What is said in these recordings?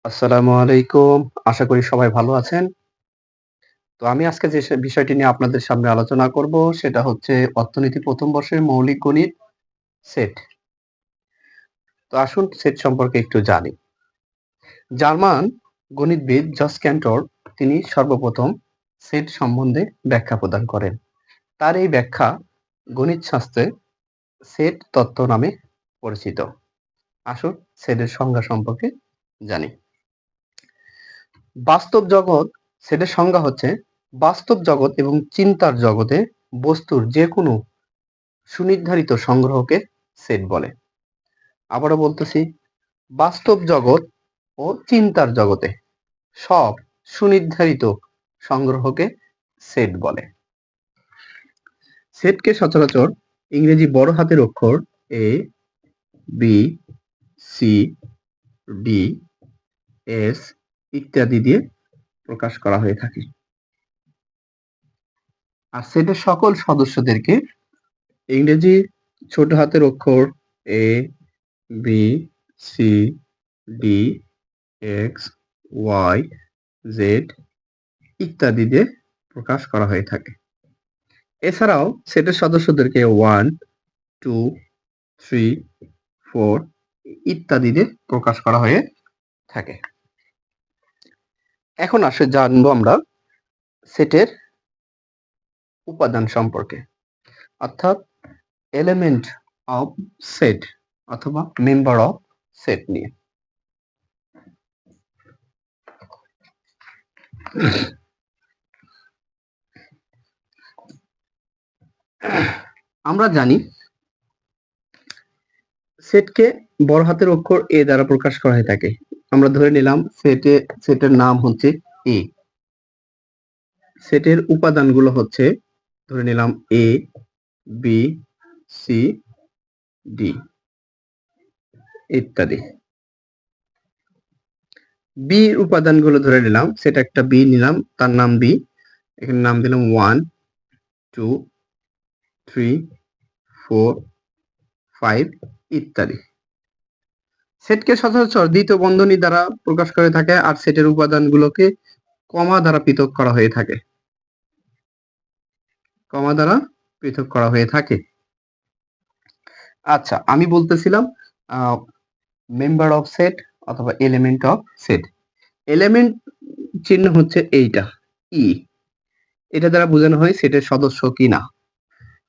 আসসালামু আলাইকুম। আশা করি সবাই ভালো আছেন। তো আমি আজকে যে বিষয়টি নিয়ে আপনাদের সামনে আলোচনা করব সেটা হচ্ছে অর্থনীতি ১ম বর্ষের মৌলিক গণিত সেট। তো আসুন সেট সম্পর্কে একটু জানি। জার্মান গণিতবিদ জস ক্যান্টর তিনি সর্বপ্রথম সেট সম্বন্ধে ব্যাখ্যা প্রদান করেন। তার এই ব্যাখ্যা গণিত শাস্ত্রে সেট তত্ত্ব নামে পরিচিত। আসুন সেটের সংজ্ঞা সম্পর্কে জানি। বাস্তব জগৎ সেটের সংজ্ঞা হচ্ছে বাস্তব জগৎ এবং চিন্তার জগতে বস্তুর যেকোনো সুনির্ধারিত সংগ্রহকে সেট বলে। আবারও বলতেছি, বাস্তব জগৎ ও চিন্তার জগতে সব সুনির্ধারিত সংগ্রহকে সেট বলে। সেটকে সচরাচর ইংরেজি বড় হাতের অক্ষর A, B, C, D, S ইত্যাদি দিয়ে প্রকাশ করা হয়ে থাকে। আর সেটের সকল সদস্যদেরকে ইংরেজি ছোট হাতের অক্ষর A, B, C, D, X, Y, Z ইত্যাদি দিয়ে প্রকাশ করা হয়ে থাকে। এছাড়াও সেটের সদস্যদেরকে 1, 2, 3, 4 ইত্যাদি দিয়ে প্রকাশ করা হয়ে থাকে। এখন জানবো আমরা সেটের উপাদান সম্পর্কে, অর্থাৎ এলিমেন্ট অফ সেট অথবা মেম্বার অফ সেট নিয়ে। আমরা জানি সেটকে বড় হাতের অক্ষর এ দ্বারা প্রকাশ করা হয়ে থাকে। আমরা ধরে নিলাম সেটের নাম হচ্ছে এ। সেটের উপাদানগুলো হচ্ছে ধরে নিলাম এ, বি, সি, ডি ইত্যাদি। বি উপাদানগুলো ধরে নিলাম, সেটা একটা বি নিলাম, তার নাম বি, এখানে নাম দিলাম 1, 2, 3, 4, 5 ইত্যাদি। সেটকে সচরাচর দ্বিতীয় বন্ধনী দ্বারা প্রকাশ করে থাকে আর সেটের উপাদানগুলোকে কমা দ্বারা পৃথক করা হয়ে থাকে। কমা দ্বারা পৃথক করা হয়ে থাকে। আচ্ছা, আমি বলতেছিলাম মেম্বার অফ সেট অথবা এলিমেন্ট অফ সেট। এলিমেন্ট চিহ্ন হচ্ছে এইটা ই, এটা দ্বারা বোঝানো হয় সেটের সদস্য কিনা।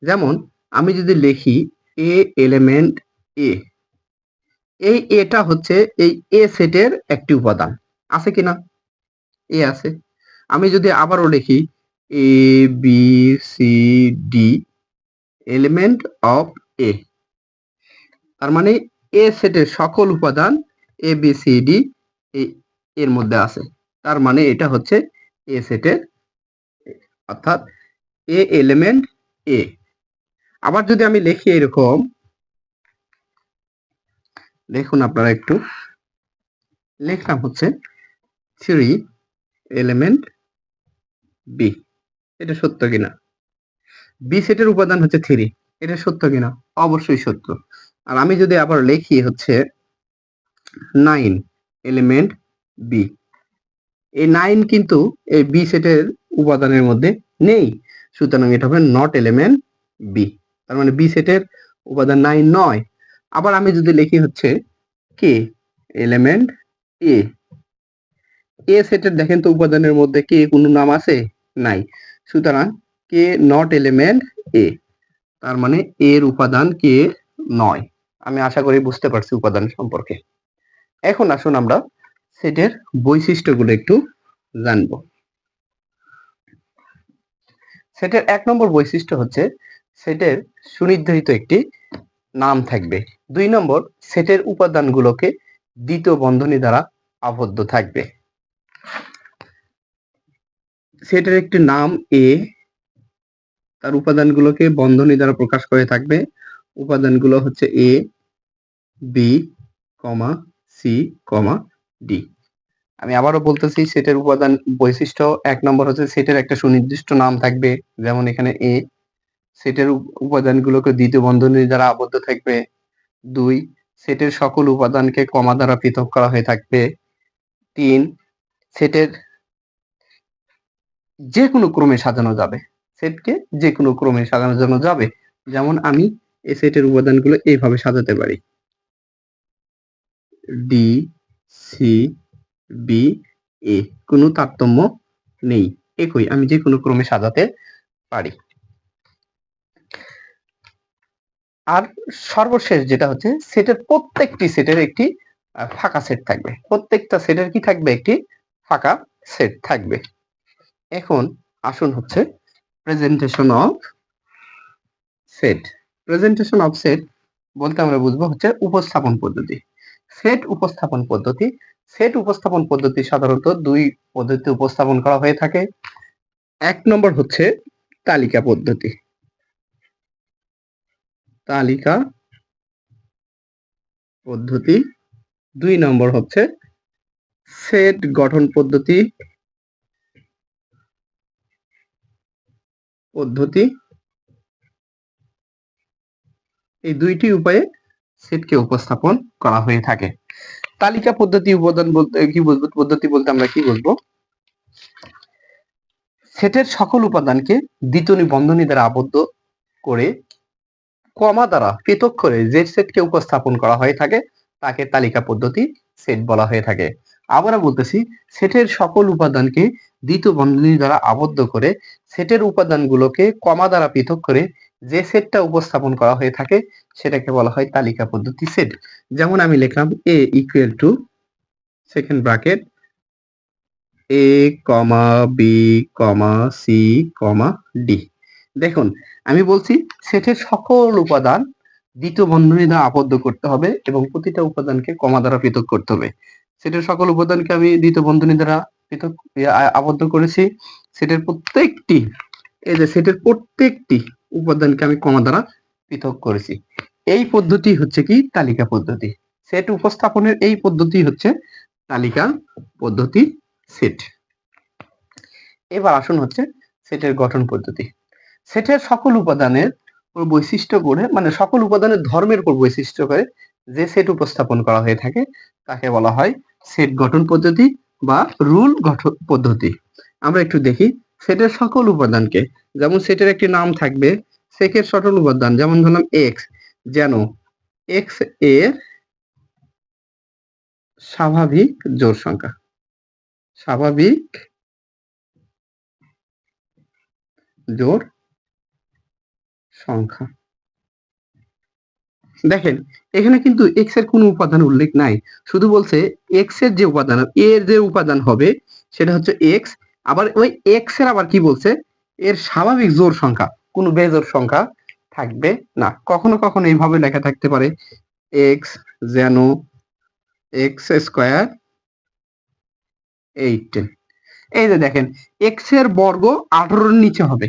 যেমন আমি যদি লিখি এ এলিমেন্ট এ, এই এটা হচ্ছে এই এ সেটের একটি উপাদান, আছে কিনা? এ আছে। আমি যদি আবারও লিখি A B C D element of A, তার মানে এ সেটের সকল উপাদান এ বি সি ডি এর মধ্যে আছে, তার মানে এটা হচ্ছে এ সেটের, অর্থাৎ এ এলিমেন্ট এ। আবার যদি আমি লিখি এরকম, দেখুন আপনারা একটু, লিখলাম হচ্ছে 3 এলিমেন্ট বি, এটা সত্য কিনা? বি সেটের উপাদান হচ্ছে 3, এটা সত্য কিনা? অবশ্যই সত্য। আর আমি যদি আবার লিখি হচ্ছে 9 এলিমেন্ট বি, এই 9 কিন্তু এই বি সেটের উপাদানের মধ্যে নেই, সুতরাং এটা হবে নট এলিমেন্ট বি, তার মানে বি সেটের উপাদান 9 নয়। আবার আমি যদি লিখি হচ্ছে কে এলিমেন্ট এ, এ সেটের দেখেন তো উপাদানের মধ্যে কে কোনো নাম আছে? নাই, সুতরাং কে নট এলিমেন্ট এ, তার মানে এর উপাদান কে নয়। আমি আশা করি বুঝতে পারছি উপাদান সম্পর্কে। এখন আসুন আমরা সেটের বৈশিষ্ট্যগুলো একটু জানব। সেটের 1 নম্বর বৈশিষ্ট্য হচ্ছে সেটের সুনির্ধারিত একটি নাম থাকবে। 2 নম্বর, সেটের উপাদানগুলোকে দ্বিতীয় বন্ধনী দ্বারা আবদ্ধ থাকবে। সেটের একটি নাম এ, তার উপাদানগুলোকে বন্ধনী দ্বারা প্রকাশ করে থাকবে। উপাদানগুলো হচ্ছে এ, বি, সি, ডি। আমি আবারও বলতেছি, সেটের উপাদান বৈশিষ্ট্য 1 নম্বর হচ্ছে সেটের একটা সুনির্দিষ্ট নাম থাকবে, যেমন এখানে এ। সেটের উপাদানগুলোকে দ্বিতীয় বন্ধনী দ্বারা আবদ্ধ থাকবে। 2, সেটের সকল উপাদানকে কমা দ্বারা পৃথক করা হয়ে থাকবে। 3 সেটের যে কোনো ক্রমে সাজানো যাবে। সেটকে যে কোনো ক্রমে সাজানো যাবে। যেমন আমি এই সেটের উপাদানগুলো এইভাবে সাজাতে পারি। ডি, সি, বি, এ কোনো তারতম্য নেই। একই আমি যে কোনো ক্রমে সাজাতে পারি। আর সর্বশেষ যেটা হচ্ছে সেটের প্রত্যেকটি সেটের একটি ফাঁকা সেট থাকবে। প্রত্যেকটা সেটের কি থাকবে? একটি ফাঁকা সেট থাকবে। এখন আসুন হচ্ছে presentation of set. Presentation of set বলতে আমরা বুঝবো হচ্ছে উপস্থাপন পদ্ধতি। সেট উপস্থাপন পদ্ধতি। সেট উপস্থাপন পদ্ধতি সাধারণত দুই পদ্ধতিতে উপস্থাপন করা হয়ে থাকে। এক নম্বর হচ্ছে তালিকা পদ্ধতি। তালিকা পদ্ধতি। ২ নম্বর হচ্ছে সেট গঠন পদ্ধতি। এই দুইটি উপায়ে সেটকে উপস্থাপন করা হয়ে থাকে। তালিকা পদ্ধতি উপাদান বলতে কি বুঝবো? পদ্ধতি বলতে আমরা কি বুঝবো? সেটের সকল উপাদানকে দ্বিতনি বন্ধনী দ্বারা আবদ্ধ করে কমা দ্বারা পৃথক করে যে সেটকে উপস্থাপন করা হয়ে থাকে তাকে তালিকা পদ্ধতি সেট বলা হয়ে থাকে। আবারও বলতেছি, সেটের সকল উপাদানকে দ্বিতীয় বন্ধনী দ্বারা আবদ্ধ করে সেটের উপাদানগুলোকে কমা দ্বারা পৃথক করে যে সেটটা উপস্থাপন করা হয়ে থাকে সেটাকে বলা হয় তালিকা পদ্ধতি সেট। যেমন আমি লিখলাম a equal to second bracket a, b, c, d। দেখুন আমি বলছি সেটের সকল উপাদান দ্বিতীয় বন্ধনী দ্বারা আবদ্ধ করতে হবে এবং প্রতিটা উপাদানকে কমা দ্বারা পৃথক করতে হবে। সেটের সকল উপাদানকে আমি দ্বিতীয় বন্ধনী দ্বারা পৃথক আবদ্ধ করেছি। সেটের প্রত্যেকটি এই যে সেটের প্রত্যেকটি উপাদানকে আমি কমা দ্বারা পৃথক করেছি। এই পদ্ধতি হচ্ছে কি তালিকা পদ্ধতি। সেট উপস্থাপনের এই পদ্ধতি হচ্ছে তালিকা পদ্ধতি সেট। এবার আসুন হচ্ছে সেটের গঠন পদ্ধতি। সেটের সকল উপাদানের বৈশিষ্ট্য করে মানে সকল উপাদানের ধর্মের উপর বৈশিষ্ট্য করে যে সেট উপস্থাপন করা হয়ে থাকে তাকে বলা হয় সেট গঠন পদ্ধতি বা রুল গঠন পদ্ধতি। আমরা একটু দেখি সেটের সকল উপাদানকে, যেমন সেটের একটি নাম থাকবে, সেটের সকল উপাদান যেমন ধরলাম এক্স, যেন এক্স এর স্বাভাবিক জোড় সংখ্যা। স্বাভাবিক জোড় সংখ্যা। দেখেন এখানে কিন্তু এক্স এর কোনো উপাদান উল্লেখ নাই, শুধু বলছে এক্স এর যে উপাদান এর যে উপাদান হবে সেটা হচ্ছে এক্স। আবার ওই এক্স এর আবার কি বলছে, এর স্বাভাবিক জোড় সংখ্যা, কোনো বেজোড় সংখ্যা থাকবে না। কখনো কখনো এইভাবে লেখা থাকতে পারে এক্স যেন এক্স স্কোয়ার 8। এই যে দেখেন এক্স এর বর্গ 18 এর নিচে হবে।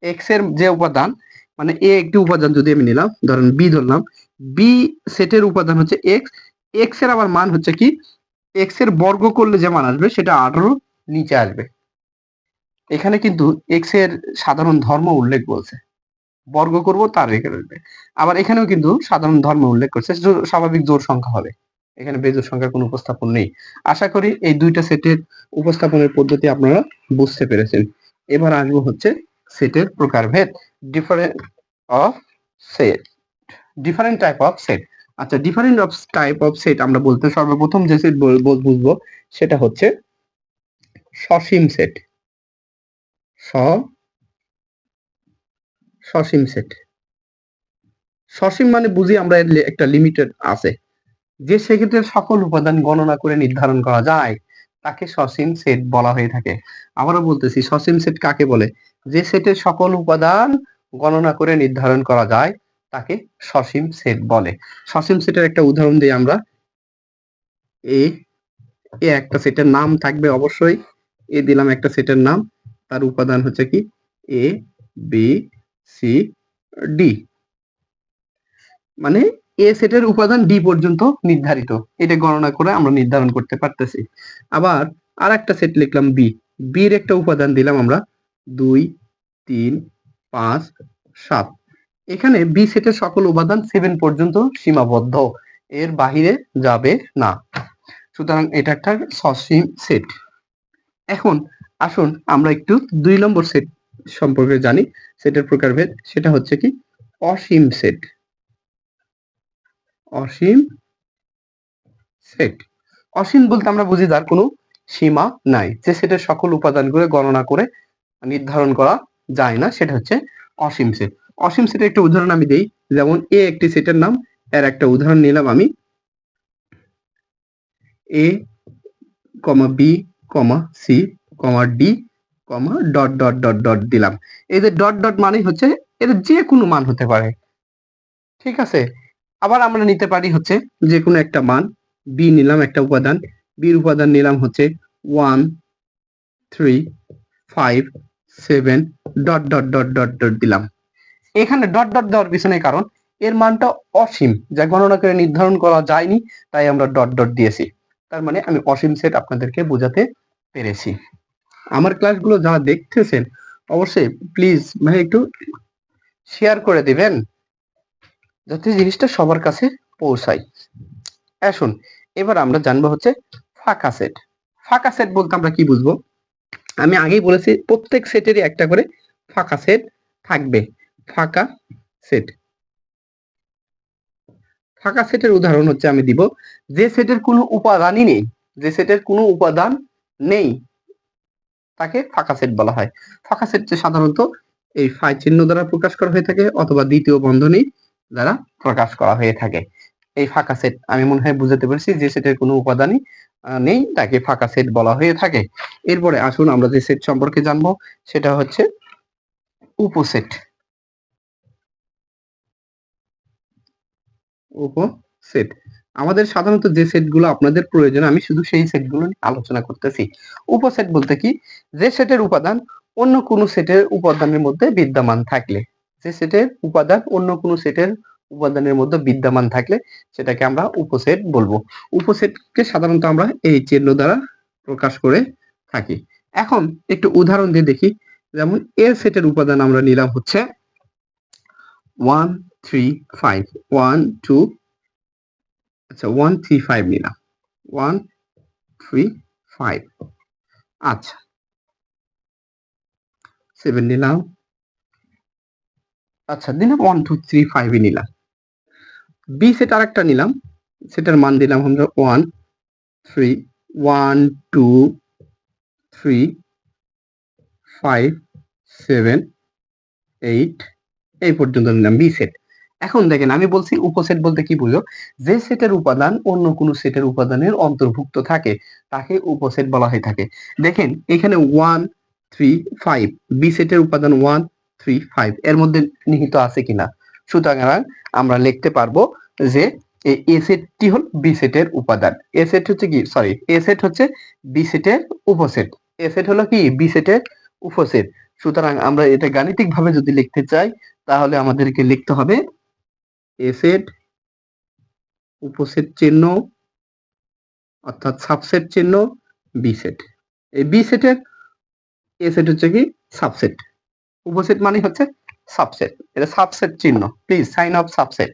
এক্স এর যে উপাদান মানে এ একটি উপাদান যদি আমি নিলাম, ধরেন বি ধরলাম, বি সেটের উপাদান হচ্ছে এক্স, এক্স এর আবার মান হচ্ছে কি, এক্স এর বর্গ করলে যে মান আসবে সেটা 18 নিচে আসবে। এখানে কিন্তু এক্স এর সাধারণ ধর্ম উল্লেখ বলছে, বর্গ করব তার রেখে আসবে। আবার এখানেও কিন্তু সাধারণ ধর্ম উল্লেখ করছে, স্বাভাবিক জোড় সংখ্যা হবে, এখানে বেজোড় সংখ্যার কোনো উপস্থাপন নেই। আশা করি এই দুইটা সেটের উপস্থাপনের পদ্ধতি আপনারা বুঝতে পেরেছেন। এবার আসবো হচ্ছে সেটের প্রকারভেদ, different of set, different type of set. আচ্ছা, different of type of set আমরা বলতে সর্বপ্রথম যে সেট বুঝবো সেটা হচ্ছে সসীম সেট। সসীম সেট, সসীম মানে বুঝি আমরা একটা লিমিটেড আছে, যে সেক্ষেত্রে সকল উপাদান গণনা করে নির্ধারণ করা যায় তাকে সসীম সেট বলা হয়ে থাকে। আবারও বলতেছি, সসীম সেট কাকে বলে? যে সেটের সকল উপাদান গণনা করে নির্ধারণ করা যায় তাকে সসীম সেট বলে। সসীম সেটের একটা উদাহরণ দিই আমরা, এ একটা সেটের নাম থাকবে অবশ্যই, এ দিলাম একটা সেটের নাম, তার উপাদান হচ্ছে কি এ বি সি ডি, মানে এ সেটের উপাদান ডি পর্যন্ত নির্ধারিত, এটা গণনা করে আমরা নির্ধারণ করতে পারতেছি। আবার আর একটা সেট লিখলাম বি, বির একটা উপাদান দিলাম আমরা 2 3 5 7। এখানে বি সেটের সকল উপাদান 7 পর্যন্ত সীমাবদ্ধ, এর বাহিরে যাবে না। সুতরাং এটা একটা সসীম সেট। এখন আসুন আমরা একটু ২ নম্বর সেট সম্পর্কে জানি, সেটের প্রকারভেদ। সেটা হচ্ছে কি অসীম সেট। অসীম সেট। অসীম বলতে আমরা বুঝি যার কোনো সীমা নাই, যে সেটের সকল উপাদানগুলো গণনা করে নির্ধারণ করা যায় না, সেটা হচ্ছে অসীম সেট। অসীম সেটের একটা উদাহরণ আমি দেই, যেমন এ একটি সেটের নাম। এর একটা উদাহরণ নিলাম আমি, A comma B comma C comma D comma dot dot dot dot দিলাম। এই যে ডট ডট মানে হচ্ছে এর যে কোনো মান হতে পারে, ঠিক আছে। আবার আমরা নিতে পারি হচ্ছে যে কোনো একটা মান, বি নিলাম একটা উপাদান, বির উপাদান নিলাম হচ্ছে 1 3 5 7 dot dot dot dot dot দিলাম। এখানে ডট ডট দেওয়ার পিছনে কারণ এর মানটা অসীম, যা গণনা করে নির্ধারণ করা যায়নি, তাই আমরা ডট ডট দিয়েছি। তার মানে আমি অসীম সেট আপনাদেরকে বোঝাতে পেরেছি। আমার ক্লাসগুলো যারা দেখতেছেন অবশ্যই প্লিজ ভাই একটু শেয়ার করে দিবেন, যাতে জিনিসটা সবার কাছে পৌঁছায়। আসুন এবার আমরা জানবো হচ্ছে ফাঁকা সেট। ফাঁকা সেট বলতে আমরা কি বুঝবো? আমি আগেই বলেছি প্রত্যেক সেটেরই একটা করে ফাঁকা সেট থাকবে। ফাঁকা সেট। ফাঁকা সেটের উদাহরণ হচ্ছে আমি দিব, যে সেটের কোনো উপাদানই নেই, যে সেটের কোনো উপাদান নেই তাকে ফাঁকা সেট বলা হয়। ফাঁকা সেট সাধারণত এই ফাই চিহ্ন দ্বারা প্রকাশ করা হয়ে থাকে অথবা দ্বিতীয় বন্ধনী দ্বারা প্রকাশ করা হয়ে থাকে। এই ফাঁকা সেট আমি মনে হয় বুঝাতে পেরেছি, যে সেটের কোনো উপাদানই নেই তাকে ফাঁকা সেট বলা হয়ে থাকে। এরপরে আসুন আমরা যে সেট সম্পর্কে জানবো সেটা হচ্ছে উপসেট। উপসেট আমাদের সাধারণত যে সেটগুলো আপনাদের প্রয়োজন আমি শুধু সেই সেটগুলো নিয়ে আলোচনা করতেছি। উপসেট বলতে কি, যে সেটের উপাদান অন্য কোনো সেটের উপাদানের মধ্যে বিদ্যমান থাকলে, যে সেটের উপাদান অন্য কোনো সেটের উপাদানের মধ্যে বিদ্যমান থাকলে সেটাকে আমরা উপসেট বলবো। উপসেটকে সাধারণত আমরা এই চিহ্ন দ্বারা প্রকাশ করে থাকি। এখন একটু উদাহরণ দিয়ে দেখি, যেমন এর সেটের উপাদান আমরা নিলাম হচ্ছে 1 3 5 1 2 আচ্ছা 1 3 5 নিলাম 1 3 5 আচ্ছা 7 নিলাম, আচ্ছা দিলাম 1 2 3 5 ই নিলাম। বি সেট আরেকটা নিলাম, সেটার মান দিলাম আমরা 1 3 1 2 3 5 7 8 এই পর্যন্ত নিলাম বি সেট। এখন দেখেন আমি বলছি উপসেট বলতে কি বুঝো, যে সেটের উপাদান অন্য কোনো সেটের উপাদানের অন্তর্ভুক্ত থাকে তাকে উপসেট বলা হয়ে থাকে। দেখেন এখানে 1 3 5 বি সেটের উপাদান 1 3 5 এর মধ্যে নিহিত আছে কিনা, সুতরাং আমরা লিখতে পারবো যে এ সেটটি হল বি সেটের উপাদান। এ সেট হচ্ছে কি, সরি, এ সেট হচ্ছে বি সেটের উপসেট। এ সেট হলো কি বি সেটের উপসেট। সুতরাং আমরা এটা গাণিতিক ভাবে যদি লিখতে চাই তাহলে আমাদেরকে লিখতে হবে এ সেট উপসেট চিহ্ন অর্থাৎ সাবসেট চিহ্ন বি সেট। এই বি সেটের এ সেট হচ্ছে কি সাবসেট, উপসেট মানে হচ্ছে সাবসেট, এটা সাবসেট চিহ্ন, প্লিজ সাইন অফ সাবসেট।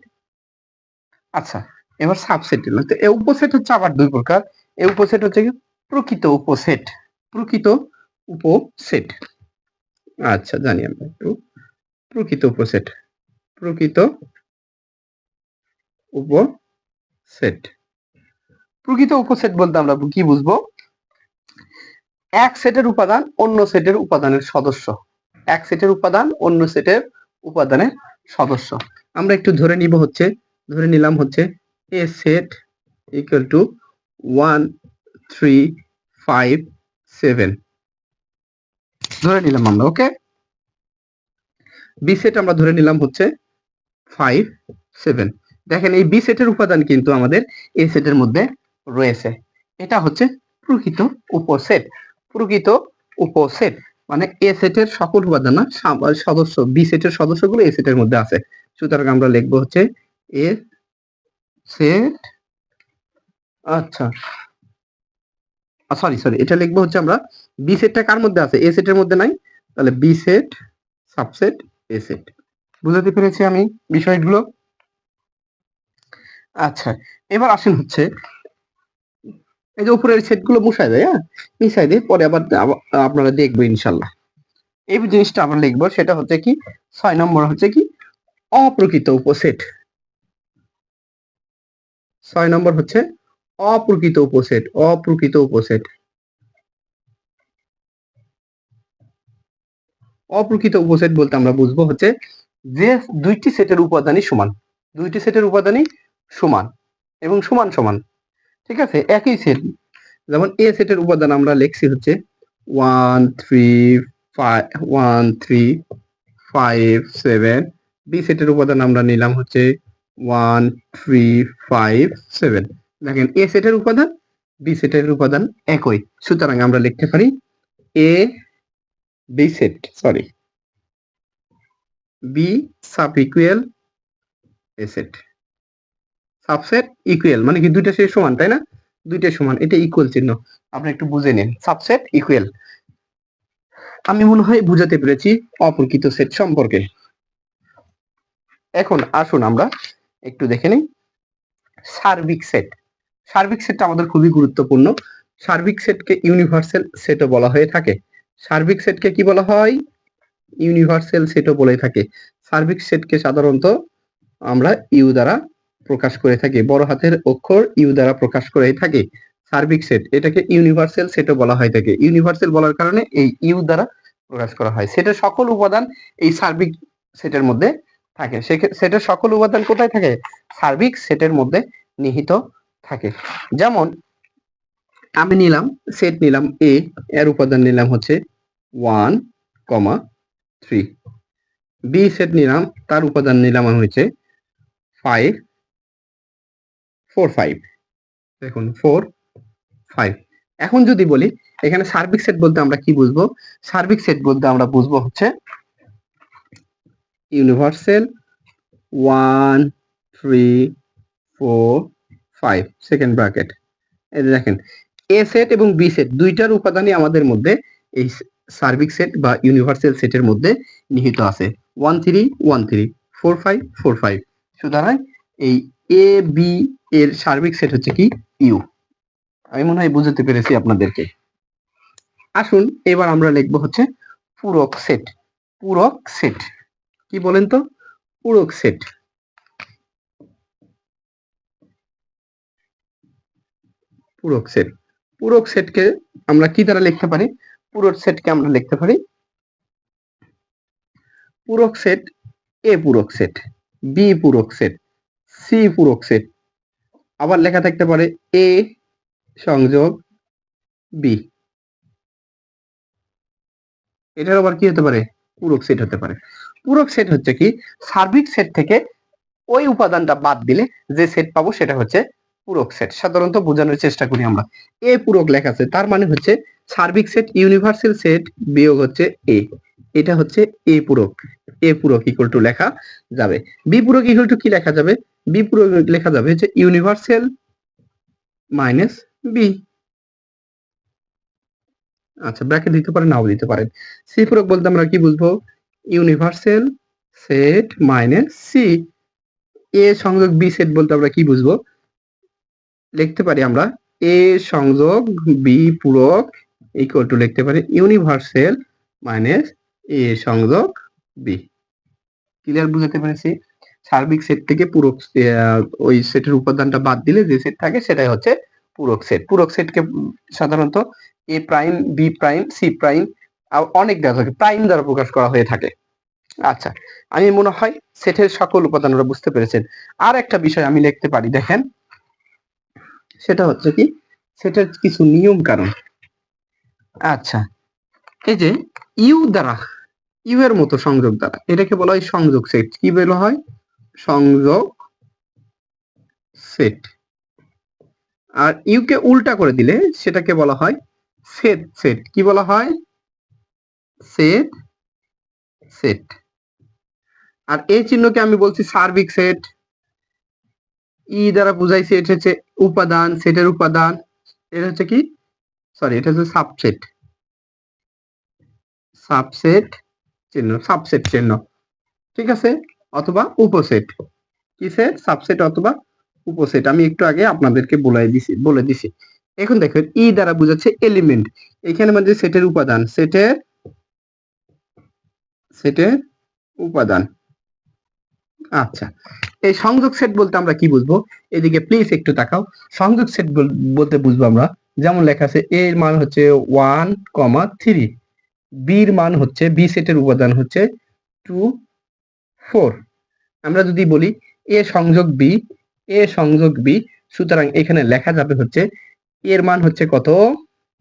আচ্ছা এবার সাবসেট দিলাম, তো এই উপসেট হচ্ছে আবার দুই প্রকার। এই উপসেট হচ্ছে কি প্রকৃত উপসেট, প্রকৃত উপসেট। আচ্ছা জানি আমরা একটু প্রকৃত উপসেট, প্রকৃত উপসেট। প্রকৃত উপসেট বলতে আমরা কি বুঝবো, এক সেটের উপাদান অন্য সেটের উপাদানের সদস্য, এক সেটের উপাদান অন্য সেটের উপাদানের সদস্য। আমরা একটু ধরে নিব হচ্ছে, ধরে নিলাম হচ্ছে এ সেট ইকুয়াল টু 1 3 5 7 ধরে নিলাম আমরা, ওকে। বি সেট আমরা ধরে নিলাম হচ্ছে 5 7। দেখেন এই বি সেটের উপাদান কিন্তু আমাদের এ সেটের মধ্যে রয়েছে, এটা হচ্ছে প্রকৃত উপসেট। প্রকৃত উপসেট মানে এ সেটের সকল উপাদান না, সদস্য বি সেটের সদস্যগুলো এ সেটের মধ্যে আছে। সুতরাং আমরা লিখবো হচ্ছে এ সেট, আচ্ছা সরি সরি এটা লিখবো হচ্ছে আমরা বি সেটটা কার মধ্যে আছে, এ সেটের মধ্যে নাই, তাহলে B set subset A set. বুঝাতে পেরেছি আমি বিষয়গুলো? আচ্ছা এবার আসেন হচ্ছে এই যে উপরের সেটগুলো মুছাই দেয়, হ্যাঁ, মিশাই দিয়ে পরে আবার আপনারা দেখবো ইনশাল্লাহ। এই জিনিসটা আমরা লিখবো, সেটা হচ্ছে কি 6 নম্বর হচ্ছে কি অপ্রকৃত উপসেট। 6 নম্বর হচ্ছে অপ্রকৃত উপসেট। অপ্রকৃত উপসেট, অপ্রকৃত উপসেট বলতে আমরা বুঝবো হচ্ছে যে দুইটি সেটের উপাদানই সমান, দুইটি সেটের উপাদানই সমান এবং সমান সমান, ঠিক আছে, একই সেট। যেমন এ সেটের উপাদান আমরা লিখছি হচ্ছে 1 3 5 1 3 5 7। বি সেটের উপাদান আমরা নিলাম হচ্ছে 1 3 5 7। দেখেন এ সেটের উপাদান বি সেটের উপাদান একই, সুতরাং আমরা লিখতে পারি A B set, sorry, B sub equal A set. Subset equal মানে কি দুইটা সেট সমান, তাই না? দুইটা সমান, এটা ইকুয়াল চিহ্ন, আপনি একটু বুঝে নিন। সাবসেট ইকুয়াল, আমি মনে হয় বুঝাতে পেরেছি অপ্রকৃত সেট সম্পর্কে। এখন আসুন আমরা একটু দেখে নিই সার্বিক সেট। সার্বিক সেটটা আমাদের খুবই গুরুত্বপূর্ণ। সার্বিক সেটকে ইউনিভার্সাল সেটও বলা হয়ে থাকে। সার্বিক সেটকে কি বলা হয়? ইউনিভার্সাল সেটও বলে থাকে। সার্বিক সেটকে সাধারণত আমরা ইউ দ্বারা প্রকাশ করে থাকি, বড় হাতের অক্ষর ইউ দ্বারা প্রকাশ করে থাকি। সার্বিক সেট, এটাকে ইউনিভার্সাল সেটও বলা হয় থাকে। ইউনিভার্সাল বলার কারণে এই ইউ দ্বারা প্রকাশ করা হয়। সেটের সকল উপাদান এই সার্বিক সেটের মধ্যে থাকে। সেটের সকল উপাদান কোথায় থাকে? সার্বিক সেটের মধ্যে নিহিত থাকে। যেমন আমি নিলাম সেট নিলাম এ, এর উপাদান নিলাম হচ্ছে 1, 3। বি সেট নিলাম, তার উপাদান নিলাম হচ্ছে 5, 4, 5। দেখুন 4, 5। এখন যদি বলি এখানে সার্বিক সেট বলতে আমরা কি বুঝবো? সার্বিক সেট বলতে আমরা বুঝবো হচ্ছে ইউনিভার্সাল 1 3 4 5 সেকেন্ড ব্র্যাকেট। এই যে দেখেন এ সেট এবং বি সেট দুইটার উপাদানই আমাদের মধ্যে এই সার্বিক সেট বা ইউনিভার্সাল সেটের মধ্যে নিহিত আছে। 1 3 1 3 4 5 4 5। সুতরাং এই এ বি এর সার্বিক সেট হচ্ছে কি ইউ। আমি মনে হয় বুঝাতে পেরেছি আপনাদেরকে। আসুন এবার আমরা লিখবো হচ্ছে পূরক সেট। পূরক সেট কি বলেন তো? পূরক সেট। পূরক সেট, পূরক সেটকে আমরা কি দ্বারা লিখতে পারি? পূরক সেটকে আমরা লিখতে পারি পূরক সেট এ পূরক সেট, বি পূরক সেট, সি পূরক সেট। আবার লেখা থাকতে পারে এ সংযোগ বি। এটার আবার কি হতে পারে? পূরক সেট হতে পারে। পূরক সেট হচ্ছে কি সার্বিক সেট থেকে ওই উপাদানটা বাদ দিলে যে সেট পাবো সেটা হচ্ছে পূরক সেট। সাধারণত বোঝানোর চেষ্টা করি আমরা। এ পূরক লেখা আছে তার মানে হচ্ছে সার্বিক সেট ইউনিভার্সাল সেট বিয়োগ হচ্ছে এ, এটা হচ্ছে এ পূরক। এ পূরক ইকুয়াল টু লেখা যাবে। বি পূরক ইকুয়াল টু কি লেখা যাবে? বি পূরক লেখা যাবে হচ্ছে ইউনিভার্সাল মাইনাস বি। আচ্ছা ব্র্যাকেট দিতে পারেন, নাও দিতে পারেন। সি পূরক বলতে আমরা কি বুঝবো? Universal set minus C. A সংযোগ বি সেট বলতে আমরা কি বুঝবো? লিখতে পারি আমরা এ সংযোগ বি পূরক ইকুয়াল টু লিখতে পারি ইউনিভার্সাল মাইনাস এ সংযোগ বি। ক্লিয়ার বুঝাতে পেরেছি? সার্বিক সেট থেকে পূরক ওই সেটের উপাদানটা বাদ দিলে যে সেট থাকে সেটাই হচ্ছে পূরক সেট। পূরক সেটকে সাধারণত A prime B prime C prime অনেক দেওয়া থাকে, প্রাইম দ্বারা প্রকাশ করা হয়ে থাকে। আচ্ছা আমি মনে হয় সেটের সকল উপাদান আমরা বুঝতে পেরেছেন। আর একটা বিষয় আমি লিখতে পারি, দেখেন সেটা হচ্ছে কি সেটার কিছু নিয়ম কানুন। আচ্ছা এই যে ইউ দ্বারা, ইউ এর মতো সংযোগ দ্বারা, এটাকে বলা হয় সংযোগ সেট। কি বলা হয়? সংযোগ সেট। আর ইউ কে উল্টা করে দিলে সেটাকে বলা হয় সেট সেট। কি বলা হয়? Set set. আর এই চিহ্নকে আমি বলছি সার্বিক সেট। ই দ্বারা বুঝাইছি এটা হচ্ছে উপাদান, সেটের উপাদান। এটা হচ্ছে কি, সরি এটা হচ্ছে সাবসেট। সাবসেট চিহ্ন, সাবসেট চিহ্ন, ঠিক আছে, অথবা উপসেট। কি সেট? সাবসেট অথবা উপসেট। আমি একটু আগে আপনাদেরকে বলে দিছি। এখন দেখেন ই দ্বারা বোঝাচ্ছে এলিমেন্ট, এখানে মানে সেটের উপাদান, সেটের উপাদান। আচ্ছা, এই সংযোগ সেট বলতে আমরা কি বুঝবো? এদিকে প্লিজ একটু তাকাও। সংযোগ সেট বলতে বুঝবো আমরা, যেমন লেখা আছে এ এর মান হচ্ছে 1, 3, বি এর মান হচ্ছে, বি সেটের উপাদান হচ্ছে 2, 4। আমরা যদি বলি এ সংযোগ বি, এ সংযোগ বি, সুতরাং এখানে লেখা যাবে হচ্ছে এর মান হচ্ছে কত?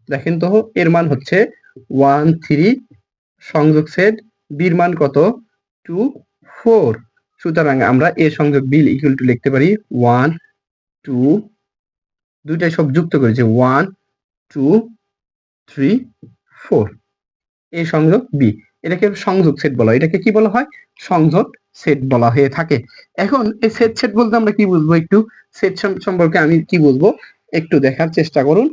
দেখেন তো, এর মান হচ্ছে 1, 3 সংযোগ সেট, বি এর মান কত? 2, 4। সুতরাং আমরা এ সংযোগ বি ইকুয়াল টু লিখতে পারি 1, 2, দুইটাই সব যুক্ত করেছি 1, 2, 3, 4। এ সংযোগ বি, এটাকে সংযোগ সেট বলা হয়। এটাকে কি বলা হয়? সংযোগ সেট বলা হয়ে থাকে। এখন এই সেট বলতে আমরা কি বুঝবো? একটু সেট সম্পর্কে আমি কি বুঝবো একটু দেখার চেষ্টা করুন।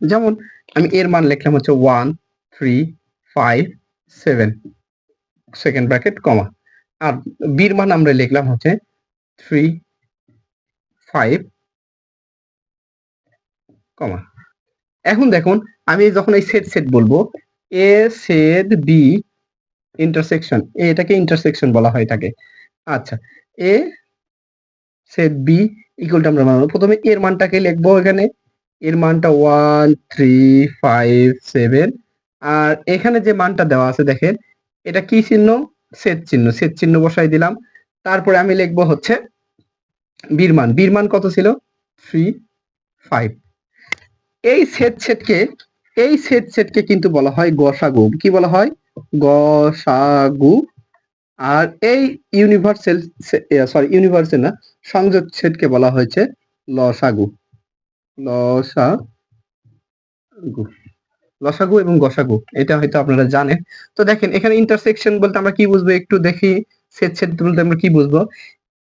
যেমন আমি এর মান লিখলাম হচ্ছে 1, 3, 5, 7 সেকেন্ড ব্র্যাকেট কমা, আর বি এর মান আমরা লিখলাম হচ্ছে 3, 5 কমা। এখন দেখুন আমি যখন এই সেট বলবো, এ সেট বি ইন্টারসেকশন, এটাকে ইন্টারসেকশন বলা হয় থাকে। আচ্ছা, এ সেট বি ইকুয়াল টু আমরা বানাবো, প্রথমে এর মানটাকে লিখবো এখানে, এর মানটা 1, 3, 5, 7, আর এখানে যে মানটা দেওয়া আছে দেখেন এটা কি চিহ্ন? সেট চিহ্ন, সেট চিহ্ন বসাই দিলাম। তারপরে আমি লিখবো হচ্ছে বির মান, বির মান কত ছিল? 3, 5। এই সেটকে কিন্তু বলা হয় গসাগু। কি বলা হয়? গসাগু। আর এই ইউনিভার্সাল না, সংযোগ সেটকে বলা হয়েছে লসাগু। লসাগু, লসাগু এবং গসাগু, এটা হয়তো আপনারা জানেন। তো দেখেন এখানে ইন্টারসেকশন বলতে আমরা কি বুঝবো একটু দেখি। সেট বলতে আমরা কি বুঝবো?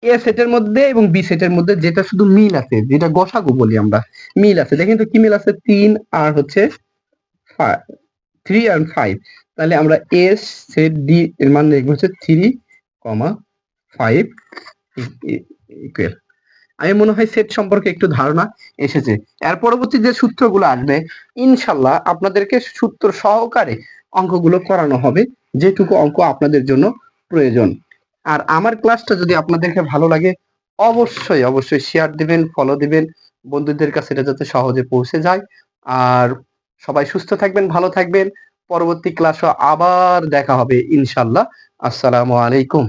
এ সেটের মধ্যে এবং বি সেটের মধ্যে যেটা শুধু মিল আছে, যেটা গসাগু বলি আমরা, মিল আছে। দেখেন তো কি মিল আছে? 3 আর হচ্ছে 3 আর 5। তাহলে আমরা এ সেট ডি এর মান লিখবো হচ্ছে 3, 5 ইকুয়াল। আমি মনে হয় সেট সম্পর্কে একটু ধারণা এসেছে। এর পরবর্তী যে সূত্রগুলো আসবে ইনশাল্লাহ আপনাদেরকে সূত্র সহকারে অঙ্কগুলো করানো হবে, যেটুকু অঙ্ক আপনাদের জন্য প্রয়োজন। আর আমার ক্লাসটা যদি আপনাদেরকে ভালো লাগে অবশ্যই শেয়ার দিবেন, ফলো দিবেন বন্ধুদের কাছে, এটা যাতে সহজে পৌঁছে যায়। আর সবাই সুস্থ থাকবেন, ভালো থাকবেন। পরবর্তী ক্লাসও আবার দেখা হবে ইনশাল্লাহ। আসসালামু আলাইকুম।